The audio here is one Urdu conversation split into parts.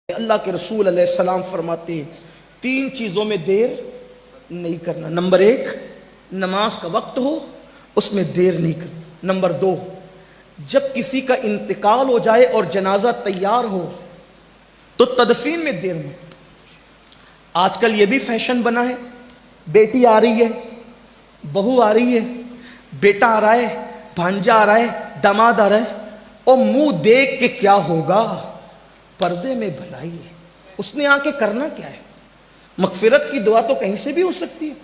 اللہ کے رسول علیہ السلام فرماتے ہیں 3 چیزوں میں دیر نہیں کرنا۔ نمبر 1 نماز کا وقت ہو اس میں دیر نہیں کرنا۔ نمبر 2 جب کسی کا انتقال ہو جائے اور جنازہ تیار ہو تو تدفین میں دیر نہیں۔ آج کل یہ بھی فیشن بنا ہے، بیٹی آ رہی ہے، بہو آ رہی ہے، بیٹا آ رہا ہے، بھانجا آ رہا ہے، داماد آ رہا ہے، اور منہ دیکھ کے کیا ہوگا؟ پردے میں بھلائی ہے۔ اس نے آ کے کرنا کیا ہے؟ مغفرت کی دعا تو کہیں سے بھی ہو سکتی ہے۔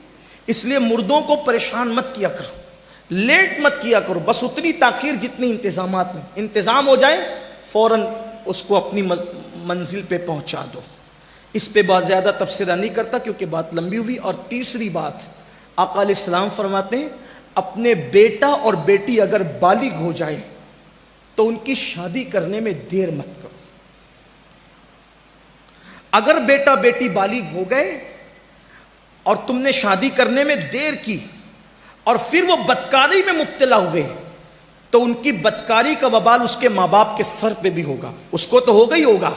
اس لیے مردوں کو پریشان مت کیا کرو، لیٹ مت کیا کرو، بس اتنی تاخیر جتنی انتظامات میں انتظام ہو جائے فوراً اس کو اپنی منزل پہ پہنچا دو۔ اس پہ بہت زیادہ تبصرہ نہیں کرتا کیونکہ بات لمبی ہوئی۔ اور تیسری بات، آقا علیہ السلام فرماتے ہیں اپنے بیٹا اور بیٹی اگر بالغ ہو جائے تو ان کی شادی کرنے میں دیر مت کرو۔ اگر بیٹا بیٹی بالغ ہو گئے اور تم نے شادی کرنے میں دیر کی اور پھر وہ بدکاری میں مبتلا ہوئے تو ان کی بدکاری کا وبال اس کے ماں باپ کے سر پہ بھی ہوگا۔ اس کو تو ہوگا ہی ہوگا،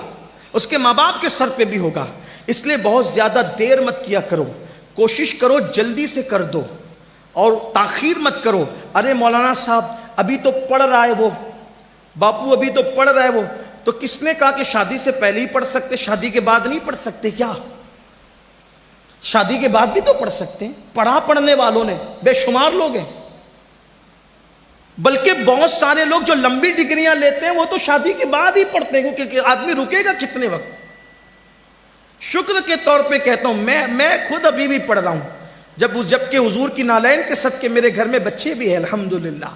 اس کے ماں باپ کے سر پہ بھی ہوگا۔ اس لیے بہت زیادہ دیر مت کیا کرو، کوشش کرو جلدی سے کر دو اور تاخیر مت کرو۔ ارے مولانا صاحب ابھی تو پڑھ رہا ہے وہ، باپو ابھی تو پڑھ رہا ہے وہ، تو کس نے کہا کہ شادی سے پہلے ہی پڑھ سکتے، شادی کے بعد نہیں پڑھ سکتے کیا؟ شادی کے بعد بھی تو پڑھ سکتے ہیں۔ پڑھنے والوں نے بے شمار لوگ ہیں، بلکہ بہت سارے لوگ جو لمبی ڈگریاں لیتے ہیں وہ تو شادی کے بعد ہی پڑھتے ہیں، کیونکہ آدمی رکے گا کتنے وقت۔ شکر کے طور پہ کہتا ہوں میں خود ابھی بھی پڑھ رہا ہوں، جبکہ حضور کی نالین کے صدقے میرے گھر میں بچے بھی ہیں الحمدللہ،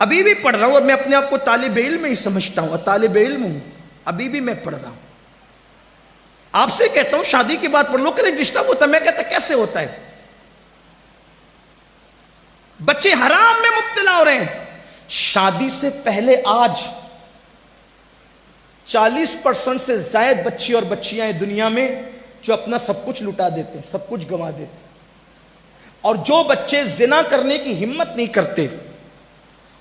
ابھی بھی پڑھ رہا ہوں اور میں اپنے آپ کو طالب علم ہی سمجھتا ہوں اور طالب علم ہوں، ابھی بھی میں پڑھ رہا ہوں۔ آپ سے کہتا ہوں شادی کے بعد پڑھ لو، کہ ڈسٹرب ہوتا ہے، میں کہتا کیسے ہوتا ہے؟ بچے حرام میں مبتلا ہو رہے ہیں۔ شادی سے پہلے آج 40% سے زائد بچے اور بچیاں ہیں دنیا میں جو اپنا سب کچھ لٹا دیتے ہیں، سب کچھ گنوا دیتے ہیں۔ اور جو بچے زنا کرنے کی ہمت نہیں کرتے،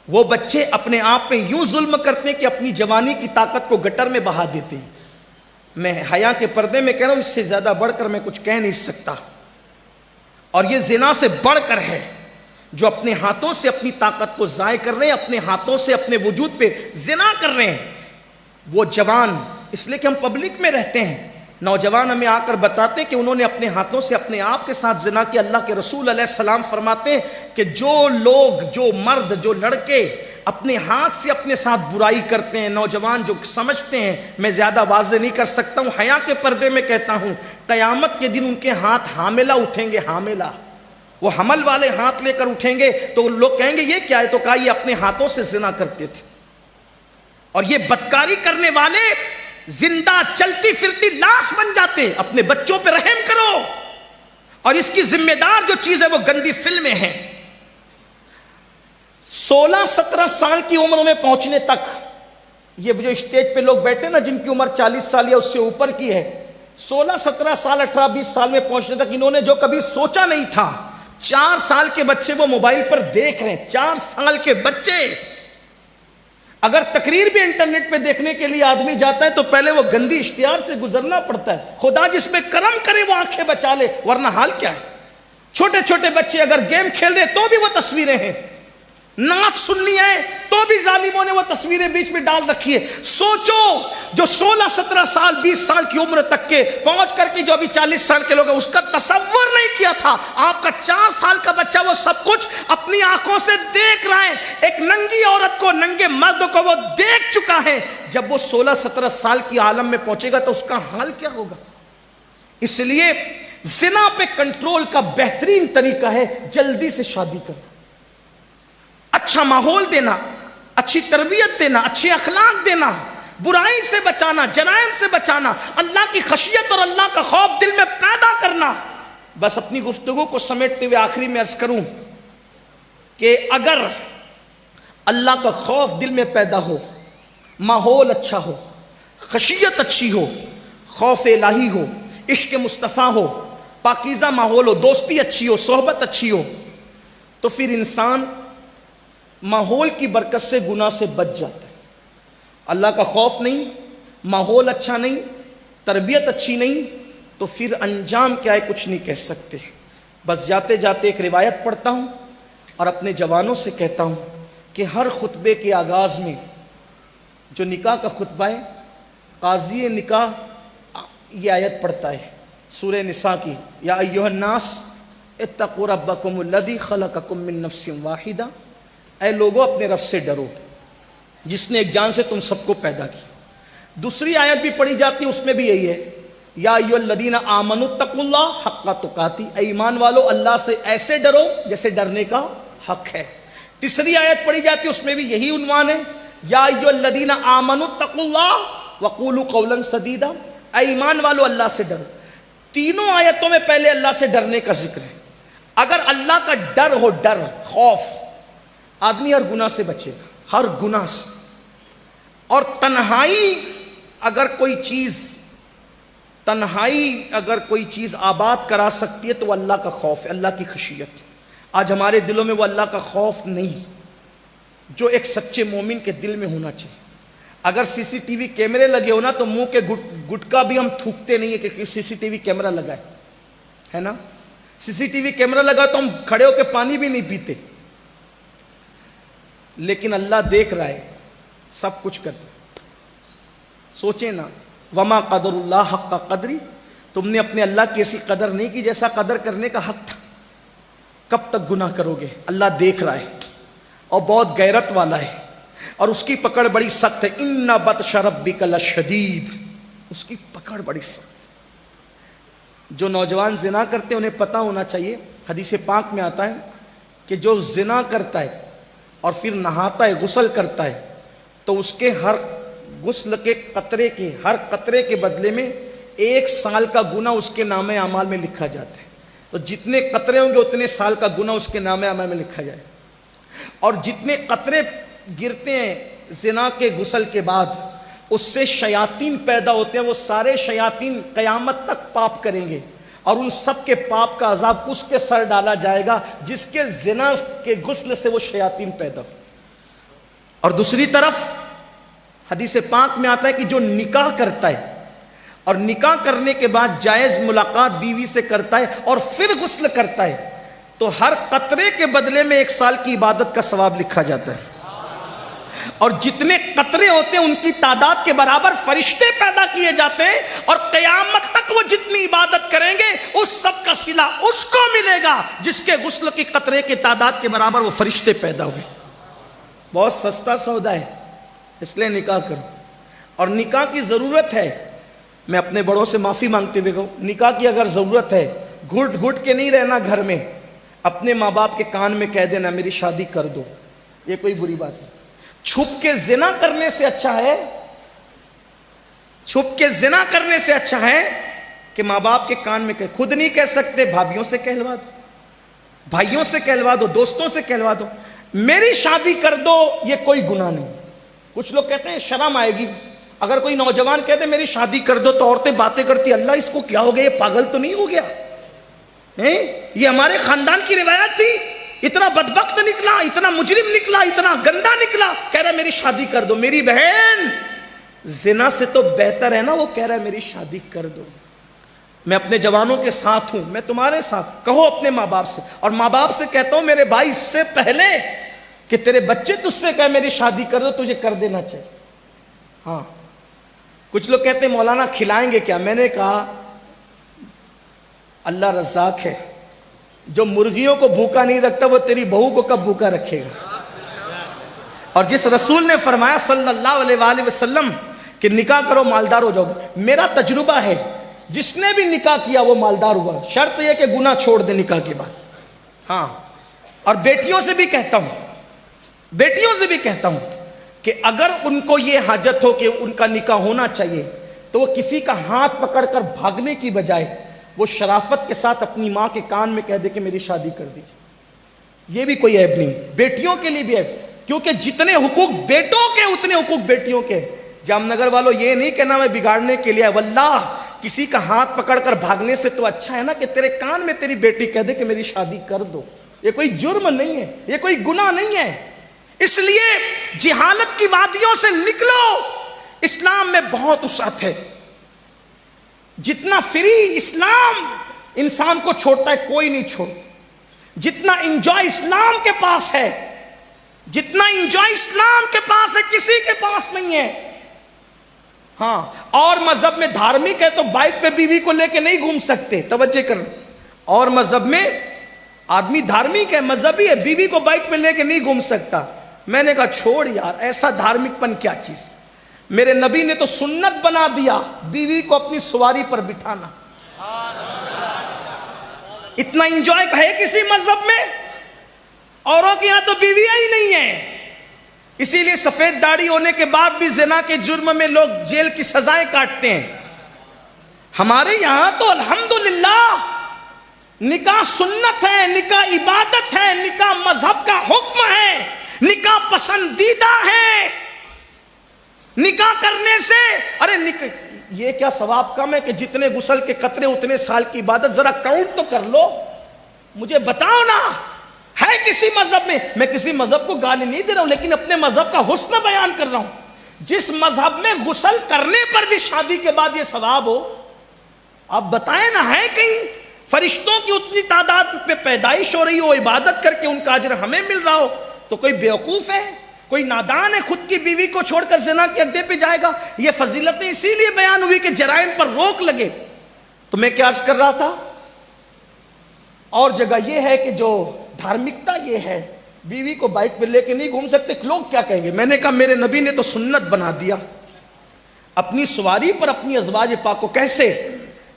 وہ بچے اپنے آپ پہ یوں ظلم کرتے ہیں کہ اپنی جوانی کی طاقت کو گٹر میں بہا دیتے ہیں۔ میں حیا کے پردے میں کہہ رہا ہوں، اس سے زیادہ بڑھ کر میں کچھ کہہ نہیں سکتا۔ اور یہ زنا سے بڑھ کر ہے، جو اپنے ہاتھوں سے اپنی طاقت کو ضائع کر رہے ہیں، اپنے ہاتھوں سے اپنے وجود پہ زنا کر رہے ہیں۔ وہ جوان، اس لیے کہ ہم پبلک میں رہتے ہیں، نوجوان ہمیں آ کر بتاتے ہیں کہ انہوں نے اپنے ہاتھوں سے اپنے آپ کے ساتھ زنا کیا۔ اللہ کے رسول علیہ السلام فرماتے ہیں کہ جو لوگ، جو مرد، جو لڑکے اپنے ہاتھ سے اپنے ساتھ برائی کرتے ہیں، نوجوان جو سمجھتے ہیں، میں زیادہ واضح نہیں کر سکتا ہوں، حیا کے پردے میں کہتا ہوں، قیامت کے دن ان کے ہاتھ حاملہ اٹھیں گے، حاملہ، وہ حمل والے ہاتھ لے کر اٹھیں گے تو لوگ کہیں گے یہ کیا ہے؟ تو کہا یہ اپنے ہاتھوں سے زنا کرتے تھے۔ اور یہ بدکاری کرنے والے زندہ چلتی پھرتی لاش بن جاتے۔ اپنے بچوں پہ رحم کرو، اور اس کی ذمہ دار جو چیز ہے وہ گندی فلمیں ہیں۔ 16-17 سال کی عمر میں پہنچنے تک، یہ جو اسٹیج پہ لوگ بیٹھے نا جن کی عمر 40 سال یا اس سے اوپر کی ہے، 16-17 سال 18-20 سال میں پہنچنے تک انہوں نے جو کبھی سوچا نہیں تھا، 4 سال کے بچے وہ موبائل پر دیکھ رہے ہیں۔ 4 سال کے بچے، اگر تقریر بھی انٹرنیٹ پہ دیکھنے کے لیے آدمی جاتا ہے تو پہلے وہ گندی اشتہار سے گزرنا پڑتا ہے۔ خدا جس میں کرم کرے وہ آنکھیں بچا لے، ورنہ حال کیا ہے؟ چھوٹے چھوٹے بچے اگر گیم کھیل رہے تو بھی وہ تصویریں ہیں، نعت سننی ہے تو بھی ظالموں نے وہ تصویریں بیچ میں ڈال رکھی ہے۔ سوچو جو 16-17 سال 20 سال کی عمر تک کے پہنچ کر کے جو ابھی 40 سال کے لوگ ہیں، اس کا تصور نہیں کیا تھا۔ آپ کا 4 سال کا بچہ وہ سب کچھ اپنی آنکھوں سے دیکھ رہا ہے۔ ایک ننگی عورت کو، ننگے مرد کو وہ دیکھ چکا ہے۔ جب وہ 16-17 سال کی عالم میں پہنچے گا تو اس کا حال کیا ہوگا؟ اس لیے زنا پہ کنٹرول کا بہترین طریقہ ہے جلدی سے شادی کرنا، اچھا ماحول دینا، اچھی تربیت دینا، اچھے اخلاق دینا، برائی سے بچانا، جرائم سے بچانا، اللہ کی خشیت اور اللہ کا خوف دل میں پیدا کرنا۔ بس اپنی گفتگو کو سمیٹتے ہوئے آخری میں عرض کروں کہ اگر اللہ کا خوف دل میں پیدا ہو، ماحول اچھا ہو، خشیت اچھی ہو، خوف الہی ہو، عشق مصطفیٰ ہو، پاکیزہ ماحول ہو، دوستی اچھی ہو، صحبت اچھی ہو، تو پھر انسان ماحول کی برکت سے گناہ سے بچ جاتا ہے۔ اللہ کا خوف نہیں، ماحول اچھا نہیں، تربیت اچھی نہیں، تو پھر انجام کیا ہے کچھ نہیں کہہ سکتے۔ بس جاتے جاتے ایک روایت پڑھتا ہوں اور اپنے جوانوں سے کہتا ہوں کہ ہر خطبے کے آغاز میں جو نکاح کا خطبہ ہے، قاضی نکاح یہ آیت پڑھتا ہے سورہ نساء کی، یا ایھا الناس اتقوا ربکم الذی خلقکم من نفس واحدہ، اے لوگوں اپنے رب سے ڈرو جس نے ایک جان سے تم سب کو پیدا کی۔ دوسری آیت بھی پڑھی جاتی ہے، اس میں بھی یہی ہے، یا ایھا الذین آمنوا اتقوا اللہ حق تقاتہ، اے ایمان والو اللہ سے ایسے ڈرو جیسے ڈرنے کا حق ہے۔ تیسری آیت پڑھی جاتی ہے، اس میں بھی یہی عنوان ہے، یا ایھا الذین آمنوا اتقوا اللہ وقولوا قولا سدیدا، اے ایمان والو اللہ سے ڈرو۔ تینوں آیتوں میں پہلے اللہ سے ڈرنے کا ذکر ہے۔ اگر اللہ کا ڈر ہو، ڈر، خوف، آدمی ہر گناہ سے بچے گا، ہر گناہ سے۔ اور تنہائی اگر کوئی چیز آباد کرا سکتی ہے تو وہ اللہ کا خوف ہے، اللہ کی خشیت۔ آج ہمارے دلوں میں وہ اللہ کا خوف نہیں جو ایک سچے مومن کے دل میں ہونا چاہیے۔ اگر سی سی ٹی وی کیمرے لگے ہونا تو منہ کے گٹکا بھی ہم تھوکتے نہیں ہے کہ سی سی ٹی وی کیمرہ لگا ہے نا۔ سی سی ٹی وی کیمرہ لگا تو ہم کھڑے ہو کے پانی بھی نہیں پیتے، لیکن اللہ دیکھ رہا ہے، سب کچھ کرتا ہے۔ سوچیں نا، وما قدر اللہ حق قدری، تم نے اپنے اللہ کی ایسی قدر نہیں کی جیسا قدر کرنے کا حق تھا۔ کب تک گناہ کرو گے؟ اللہ دیکھ رہا ہے اور بہت غیرت والا ہے، اور اس کی پکڑ بڑی سخت ہے۔ ان بطش ربک لشدید، اس کی پکڑ بڑی سخت۔ جو نوجوان زنا کرتے ہیں انہیں پتہ ہونا چاہیے، حدیث پاک میں آتا ہے کہ جو زنا کرتا ہے اور پھر نہاتا ہے، غسل کرتا ہے، تو اس کے ہر غسل کے ہر قطرے کے بدلے میں 1 سال کا گناہ اس کے نامہ اعمال میں لکھا جاتا ہے۔ تو جتنے قطرے ہوں گے اتنے سال کا گناہ اس کے نامہ اعمال میں لکھا جائے۔ اور جتنے قطرے گرتے ہیں زنا کے غسل کے بعد، اس سے شیاطین پیدا ہوتے ہیں، وہ سارے شیاطین قیامت تک پاپ کریں گے، اور ان سب کے پاپ کا عذاب اس کے سر ڈالا جائے گا جس کے زنا کے غسل سے وہ شیاطین پیدا ہو۔ اور دوسری طرف حدیث پاک میں آتا ہے کہ جو نکاح کرتا ہے اور نکاح کرنے کے بعد جائز ملاقات بیوی سے کرتا ہے اور پھر غسل کرتا ہے، تو ہر قطرے کے بدلے میں 1 سال کی عبادت کا ثواب لکھا جاتا ہے۔ اور جتنے قطرے ہوتے ہیں ان کی تعداد کے برابر فرشتے پیدا کیے جاتے ہیں، اور قیامت تک وہ جتنی عبادت کریں گے اس سب کا صلہ اس کو ملے گا جس کے غسل کی قطرے کی تعداد کے برابر وہ فرشتے پیدا ہوئے۔ بہت سستا سودا ہے، اس لیے نکاح کرو۔ اور نکاح کی ضرورت ہے، میں اپنے بڑوں سے معافی مانگتے ہوئے کہوں، نکاح کی اگر ضرورت ہے، گھٹ گھٹ کے نہیں رہنا گھر میں، اپنے ماں باپ کے کان میں کہہ دینا میری شادی کر دو، یہ کوئی بری بات نہیں۔ چھپ کے زنا کرنے سے اچھا ہے کہ ماں باپ کے کان میں خود نہیں کہہ سکتے، بھابھیوں سے کہلوا دو، بھائیوں سے کہلوا دو، دوستوں سے کہلوا دو میری شادی کر دو، یہ کوئی گناہ نہیں۔ کچھ لوگ کہتے ہیں شرم آئے گی، اگر کوئی نوجوان کہتے میری شادی کر دو تو عورتیں باتیں کرتی، اللہ اس کو کیا ہو گیا، یہ پاگل تو نہیں ہو گیا، یہ ہمارے خاندان کی روایت تھی، اتنا بدبخت نکلا، اتنا مجرم نکلا، اتنا گندا نکلا، کہہ رہا میری شادی کر دو۔ میری بہن، زنا سے تو بہتر ہے نا وہ کہہ رہا ہے میری شادی کر دو۔ میں اپنے جوانوں کے ساتھ ہوں، میں تمہارے ساتھ، کہو اپنے ماں باپ سے، اور ماں باپ سے کہتا ہوں میرے بھائی، اس سے پہلے کہ تیرے بچے تجھ سے کہے میری شادی کر دو، تجھے کر دینا چاہیے۔ ہاں، کچھ لوگ کہتے ہیں مولانا کھلائیں گے کیا؟ میں نے کہا اللہ رزاق ہے، جو مرغیوں کو بھوکا نہیں رکھتا وہ تیری بہو کو کب بھوکا رکھے گا؟ اور جس رسول نے فرمایا صلی اللہ علیہ وآلہ وسلم کہ نکاح کرو مالدار ہو جاؤ گے، میرا تجربہ ہے جس نے بھی نکاح کیا وہ مالدار ہوا، شرط یہ کہ گناہ چھوڑ دے نکاح کے بعد۔ ہاں، اور بیٹیوں سے بھی کہتا ہوں کہ اگر ان کو یہ حاجت ہو کہ ان کا نکاح ہونا چاہیے تو وہ کسی کا ہاتھ پکڑ کر بھاگنے کی بجائے وہ شرافت کے ساتھ اپنی ماں کے کان میں کہہ دے کہ میری شادی کر دیجیے، یہ بھی کوئی عیب نہیں۔ بیٹیوں کے لیے بھی عیب، کیونکہ جتنے حقوق بیٹوں کے اتنے حقوق بیٹیوں کے۔ جام نگر والوں یہ نہیں کہنا میں بگاڑنے کے لیے، واللہ کسی کا ہاتھ پکڑ کر بھاگنے سے تو اچھا ہے نا کہ تیرے کان میں تیری بیٹی کہہ دے کہ میری شادی کر دو۔ یہ کوئی جرم نہیں ہے، یہ کوئی گناہ نہیں ہے۔ اس لیے جہالت کی وادیوں سے نکلو، اسلام میں بہت وسعت ہے. جتنا فری اسلام انسان کو چھوڑتا ہے کوئی نہیں چھوڑتا. جتنا انجوائے اسلام کے پاس ہے، جتنا انجوائے اسلام کے پاس ہے کسی کے پاس نہیں ہے. ہاں، اور مذہب میں دھارمک ہے تو بائک پہ بیوی کو لے کے نہیں گھوم سکتے. توجہ کر، اور مذہب میں آدمی دھارمک ہے، مذہبی ہے، بیوی کو بائک پہ لے کے نہیں گھوم سکتا. میں نے کہا چھوڑ یار، ایسا دھارمک پن کیا چیز. میرے نبی نے تو سنت بنا دیا بیوی کو اپنی سواری پر بٹھانا. اتنا انجوائے ہے کسی مذہب میں؟ اوروں کے یہاں تو بیویاں ہی نہیں ہیں. اسی لیے سفید داڑھی ہونے کے بعد بھی زنا کے جرم میں لوگ جیل کی سزائیں کاٹتے ہیں. ہمارے یہاں تو الحمدللہ نکاح سنت ہے، نکاح عبادت ہے، نکاح مذہب کا حکم ہے، نکاح پسندیدہ ہے. نکاح کرنے سے ارے یہ کیا ثواب کم ہے کہ جتنے غسل کے قطرے اتنے سال کی عبادت؟ ذرا کاؤنٹ تو کر لو، مجھے بتاؤ نا. ہے کسی مذہب میں کسی مذہب کو گالی نہیں دے رہا ہوں، لیکن اپنے مذہب کا حسن بیان کر رہا ہوں. جس مذہب میں غسل کرنے پر بھی شادی کے بعد یہ ثواب ہو، آپ بتائیں نا. ہے کہیں فرشتوں کی اتنی تعداد پہ پیدائش ہو رہی ہو، عبادت کر کے ان کا اجر ہمیں مل رہا ہو، تو کوئی بیوقوف ہے، کوئی نادان ہے خود کی بیوی کو چھوڑ کر زنا کے اڈے پہ جائے گا؟ یہ فضیلتیں اسی لیے بیان ہوئی کہ جرائم پر روک لگے. تو میں کیا عرض کر رہا تھا، اور جگہ یہ ہے کہ جو دھارمکتا یہ ہے بیوی کو بائک پہ لے کے نہیں گھوم سکتے، لوگ کیا کہیں گے. میں نے کہا میرے نبی نے تو سنت بنا دیا اپنی سواری پر اپنی ازواج پاک کو. کیسے؟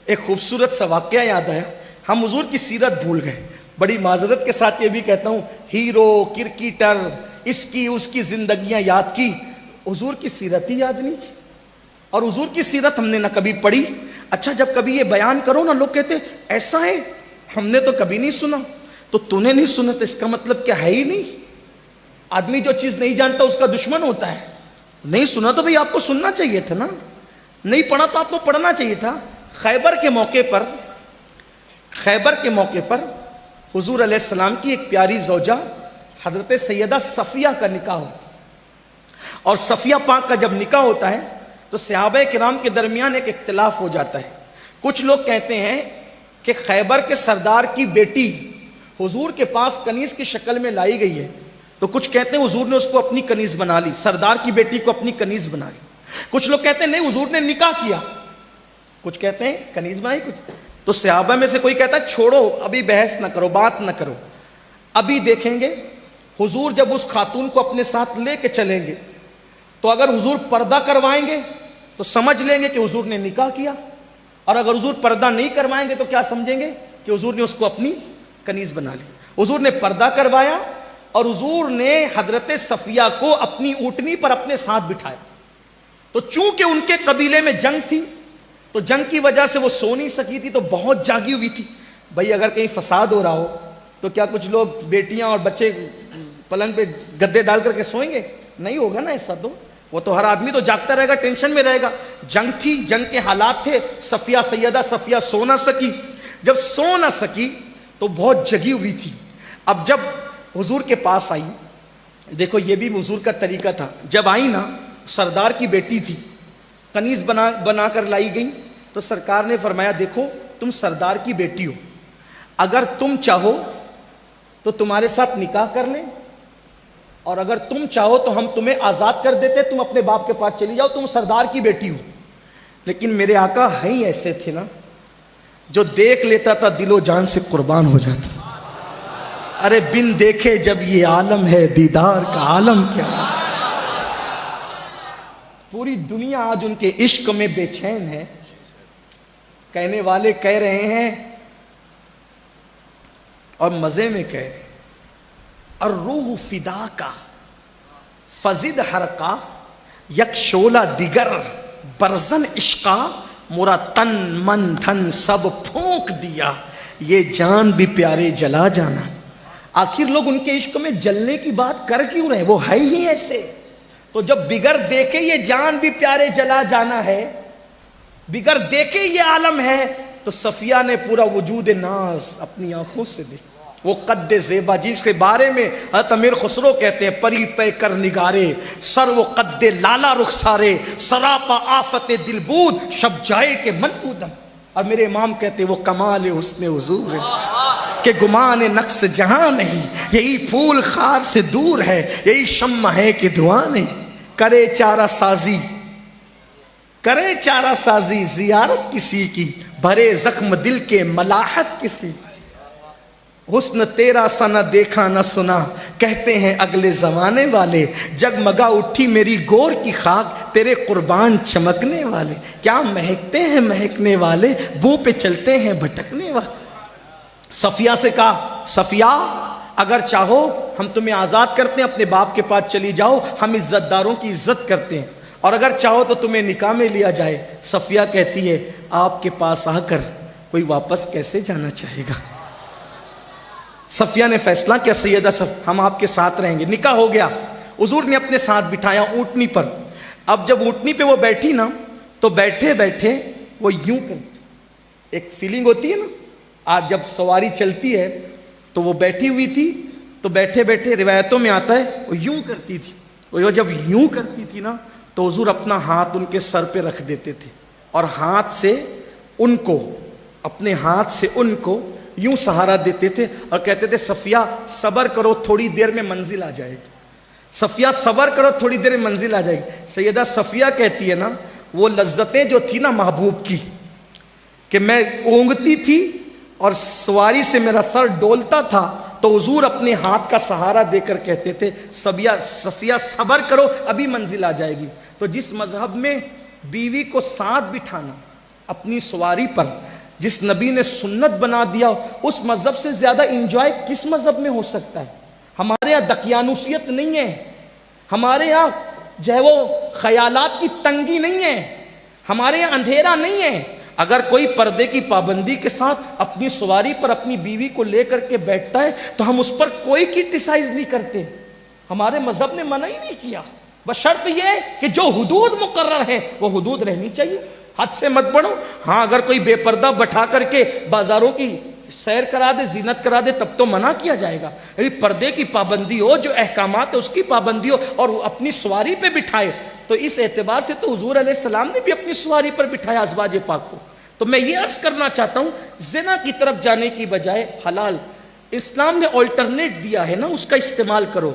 ایک خوبصورت سا واقعہ یاد آیا. ہم حضور کی سیرت بھول گئے. بڑی معذرت کے ساتھ یہ بھی کہتا ہوں، ہیرو کرکٹر اس کی زندگیاں یاد کی، حضور کی سیرت ہی یاد نہیں. اور حضور کی سیرت ہم نے نہ کبھی پڑھی. اچھا جب کبھی یہ بیان کرو نا، لوگ کہتے ایسا ہے، ہم نے تو کبھی نہیں سنا. تو نے نہیں سنا تو اس کا مطلب کیا ہے ہی نہیں. آدمی جو چیز نہیں جانتا اس کا دشمن ہوتا ہے. نہیں سنا تو بھئی آپ کو سننا چاہیے تھا نا، نہیں پڑھا تو آپ کو پڑھنا چاہیے تھا. خیبر کے موقع پر حضور علیہ السلام کی ایک پیاری زوجہ حضرت سیدہ صفیہ کا نکاح ہوتا ہے. اور صفیہ پاک کا جب نکاح ہوتا ہے تو صحابہ کرام کے درمیان ایک اختلاف ہو جاتا ہے. کچھ لوگ کہتے ہیں کہ خیبر کے سردار کی بیٹی حضور کے پاس کنیز کی شکل میں لائی گئی ہے، تو کچھ کہتے ہیں حضور نے اس کو اپنی کنیز بنا لی، سردار کی بیٹی کو اپنی کنیز بنا لی. کچھ لوگ کہتے ہیں نہیں حضور نے نکاح کیا، کچھ کہتے ہیں کنیز بنائی. کچھ تو صحابہ میں سے کوئی کہتا ہے چھوڑو ابھی بحث نہ کرو، بات نہ کرو، ابھی دیکھیں گے. حضور جب اس خاتون کو اپنے ساتھ لے کے چلیں گے تو اگر حضور پردہ کروائیں گے تو سمجھ لیں گے کہ حضور نے نکاح کیا، اور اگر حضور پردہ نہیں کروائیں گے تو کیا سمجھیں گے کہ حضور نے اس کو اپنی کنیز بنا لی. حضور نے پردہ کروایا اور حضور نے حضرت صفیہ کو اپنی اونٹنی پر اپنے ساتھ بٹھایا. تو چونکہ ان کے قبیلے میں جنگ تھی تو جنگ کی وجہ سے وہ سو نہیں سکی تھی، تو بہت جاگی ہوئی تھی. بھائی اگر کہیں فساد ہو رہا ہو تو کیا کچھ لوگ بیٹیاں اور بچے پلنگ پہ گدے ڈال کر کے سوئیں گے؟ نہیں ہوگا نا ایسا. تو وہ تو ہر آدمی تو جاگتا رہے گا، ٹینشن میں رہے گا. جنگ تھی، جنگ کے حالات تھے. سیدہ صفیہ سو نہ سکی. جب سو نہ سکی تو بہت جگی ہوئی تھی. اب جب حضور کے پاس آئی، دیکھو یہ بھی حضور کا طریقہ تھا، جب آئی نا سردار کی بیٹی تھی، کنیز بنا کر لائی گئی، تو سرکار نے فرمایا دیکھو تم سردار کی بیٹی ہو، اگر تم چاہو تو تمہارے ساتھ نکاح کر لیں، اور اگر تم چاہو تو ہم تمہیں آزاد کر دیتے، تم اپنے باپ کے پاس چلی جاؤ، تم سردار کی بیٹی ہو. لیکن میرے آقا ہیں ہی ایسے تھے نا، جو دیکھ لیتا تھا دل و جان سے قربان ہو جاتا. ارے بن دیکھے جب یہ عالم ہے، دیدار کا عالم کیا. پوری دنیا آج ان کے عشق میں بے چین ہے. کہنے والے کہہ رہے ہیں اور مزے میں کہہ رہے ہیں، الروح فدا کا فزد حرقا یک شولہ دیگر برزن عشقا مورا تن من دھن سب پھونک دیا، یہ جان بھی پیارے جلا جانا. آخر لوگ ان کے عشق میں جلنے کی بات کر کیوں رہے؟ وہ ہے ہی ایسے. تو جب بگر دیکھے یہ جان بھی پیارے جلا جانا ہے، بگر دیکھے یہ عالم ہے، تو صفیہ نے پورا وجود ناز اپنی آنکھوں سے دیکھا. وہ قد زیبا جس کے بارے میں حضرت امیر خسرو کہتے ہیں پری پے کر نگارے سر وہ قد لالا رخسارے سراپا آفت دلبود شب جائے کے منبودم. اور میرے امام کہتے ہیں وہ کمال حسن حضور ہے کہ گمان نقص جہاں نہیں, یہی پھول خار سے دور ہے, یہی شمع ہے کہ دعا نہیں. کرے چارہ سازی کرے چارہ سازی زیارت کسی کی, بھرے زخم دل کے ملاحت کسی. حسن تیرا سا نہ دیکھا نہ سنا کہتے ہیں اگلے زمانے والے, جگمگا اٹھی میری گور کی خاک تیرے قربان چمکنے والے. کیا مہکتے ہیں مہکنے والے, بو پہ چلتے ہیں بھٹکنے والے. صفیہ سے کہا صفیہ اگر چاہو ہم تمہیں آزاد کرتے ہیں, اپنے باپ کے پاس چلی جاؤ, ہم عزت داروں کی عزت کرتے ہیں, اور اگر چاہو تو تمہیں نکاح میں لیا جائے. صفیہ کہتی ہے آپ کے پاس آ کر کوئی واپس کیسے جانا چاہے گا. صفیہ نے فیصلہ کیا سیدہ ہم آپ کے ساتھ رہیں گے. نکاح ہو گیا. حضور نے اپنے ساتھ بٹھایا اونٹنی پر. اب جب اونٹنی پہ وہ بیٹھی نا تو بیٹھے بیٹھے وہ یوں کرتی, ایک فیلنگ ہوتی ہے نا, آج جب سواری چلتی ہے تو وہ بیٹھی ہوئی تھی تو بیٹھے بیٹھے روایتوں میں آتا ہے وہ یوں کرتی تھی. وہ جب یوں کرتی تھی نا تو حضور اپنا ہاتھ ان کے سر پہ رکھ دیتے تھے اور ہاتھ سے ان کو اپنے ہاتھ سے ان کو یوں سہارا دیتے تھے اور کہتے تھے صفیہ صبر کرو تھوڑی دیر میں منزل آ جائے گی. صفیہ صبر کرو تھوڑی دیر میں منزل آ جائے گی. سیدہ صفیہ کہتی ہے نا وہ لذتیں جو تھی نا محبوب کی کہ میں اونگتی تھی اور سواری سے میرا سر ڈولتا تھا تو حضور اپنے ہاتھ کا سہارا دے کر کہتے تھے صفیہ صبر کرو ابھی منزل آ جائے گی. تو جس مذہب میں بیوی کو ساتھ بٹھانا اپنی سواری پر جس نبی نے سنت بنا دیا, اس مذہب سے زیادہ انجوائے کس مذہب میں ہو سکتا ہے. ہمارے یہاں دقیانوسیت نہیں ہے, ہمارے یہاں جو ہے وہ خیالات کی تنگی نہیں ہے, ہمارے یہاں اندھیرا نہیں ہے. اگر کوئی پردے کی پابندی کے ساتھ اپنی سواری پر اپنی بیوی کو لے کر کے بیٹھتا ہے تو ہم اس پر کوئی کرٹیسائز نہیں کرتے. ہمارے مذہب نے منع ہی نہیں کیا, بس شرط یہ ہے کہ جو حدود مقرر ہے وہ حدود رہنی چاہیے, حد سے مت بڑھو. ہاں اگر کوئی بے پردہ بٹھا کر کے بازاروں کی سیر کرا دے, زینت کرا دے, تب تو منع کیا جائے گا. پردے کی پابندی ہو, جو احکامات ہے اس کی پابندی ہو, اور اپنی سواری پہ بٹھائے. تو اس اعتبار سے تو حضور علیہ السلام نے بھی اپنی سواری پر بٹھایا ازواج پاک کو. تو میں یہ عرض کرنا چاہتا ہوں زنا کی طرف جانے کی بجائے حلال اسلام نے آلٹرنیٹ دیا ہے نا, اس کا استعمال کرو.